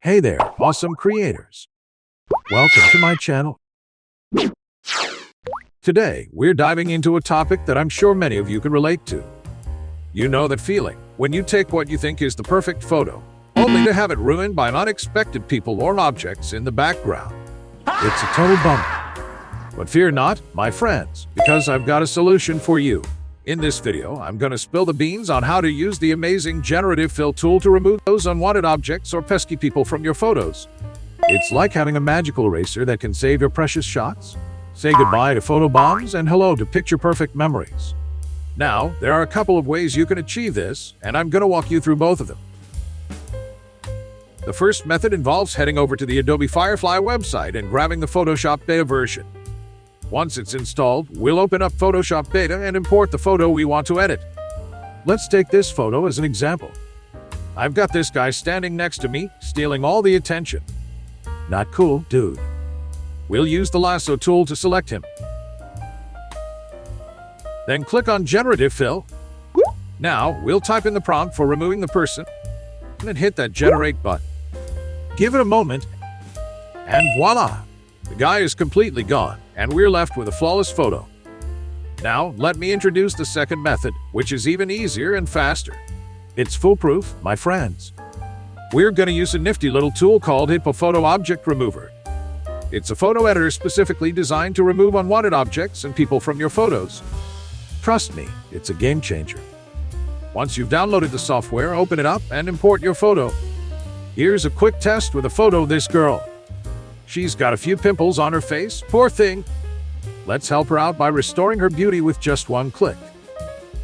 Hey there, awesome creators. Welcome to my channel. Today, we're diving into a topic that I'm sure many of you can relate to. You know that feeling when you take what you think is the perfect photo, only to have it ruined by unexpected people or objects in the background. It's a total bummer. But fear not, my friends, because I've got a solution for you. In this video, I'm going to spill the beans on how to use the amazing Generative Fill tool to remove those unwanted objects or pesky people from your photos. It's like having a magical eraser that can save your precious shots, say goodbye to photo bombs, and hello to picture-perfect memories. Now, there are a couple of ways you can achieve this, and I'm going to walk you through both of them. The first method involves heading over to the Adobe Firefly website and grabbing the Photoshop beta version. Once it's installed, we'll open up Photoshop Beta and import the photo we want to edit. Let's take this photo as an example. I've got this guy standing next to me, stealing all the attention. Not cool, dude. We'll use the lasso tool to select him. Then click on Generative Fill. Now, we'll type in the prompt for removing the person and hit that Generate button. Give it a moment, and voila! The guy is completely gone, and we're left with a flawless photo. Now, let me introduce the second method, which is even easier and faster. It's foolproof, my friends. We're going to use a nifty little tool called Hitpaw Photo Object Remover. It's a photo editor specifically designed to remove unwanted objects and people from your photos. Trust me, it's a game changer. Once you've downloaded the software, open it up and import your photo. Here's a quick test with a photo of this girl. She's got a few pimples on her face, poor thing. Let's help her out by restoring her beauty with just one click.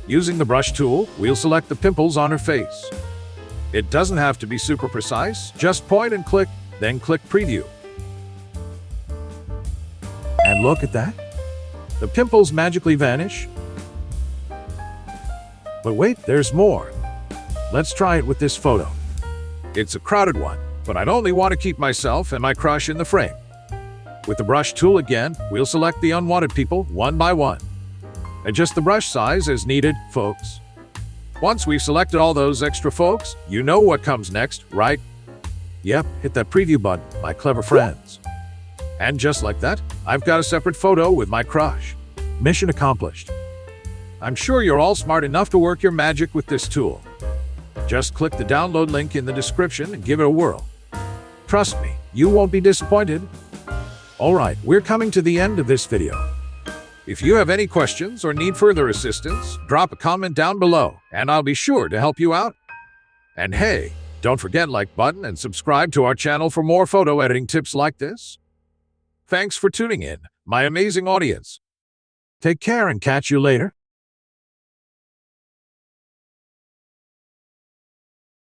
Using the brush tool, we'll select the pimples on her face. It doesn't have to be super precise, just point and click, then click Preview. And look at that. The pimples magically vanish. But wait, there's more. Let's try it with this photo. It's a crowded one, but I'd only want to keep myself and my crush in the frame. With the brush tool again, we'll select the unwanted people one by one. Adjust the brush size as needed, folks. Once we've selected all those extra folks, you know what comes next, right? Yep, hit that preview button, my clever friends. And just like that, I've got a separate photo with my crush. Mission accomplished. I'm sure you're all smart enough to work your magic with this tool. Just click the download link in the description and give it a whirl. Trust me, you won't be disappointed. Alright, we're coming to the end of this video. If you have any questions or need further assistance, drop a comment down below, and I'll be sure to help you out. And hey, don't forget like button and subscribe to our channel for more photo editing tips like this. Thanks for tuning in, my amazing audience. Take care and catch you later.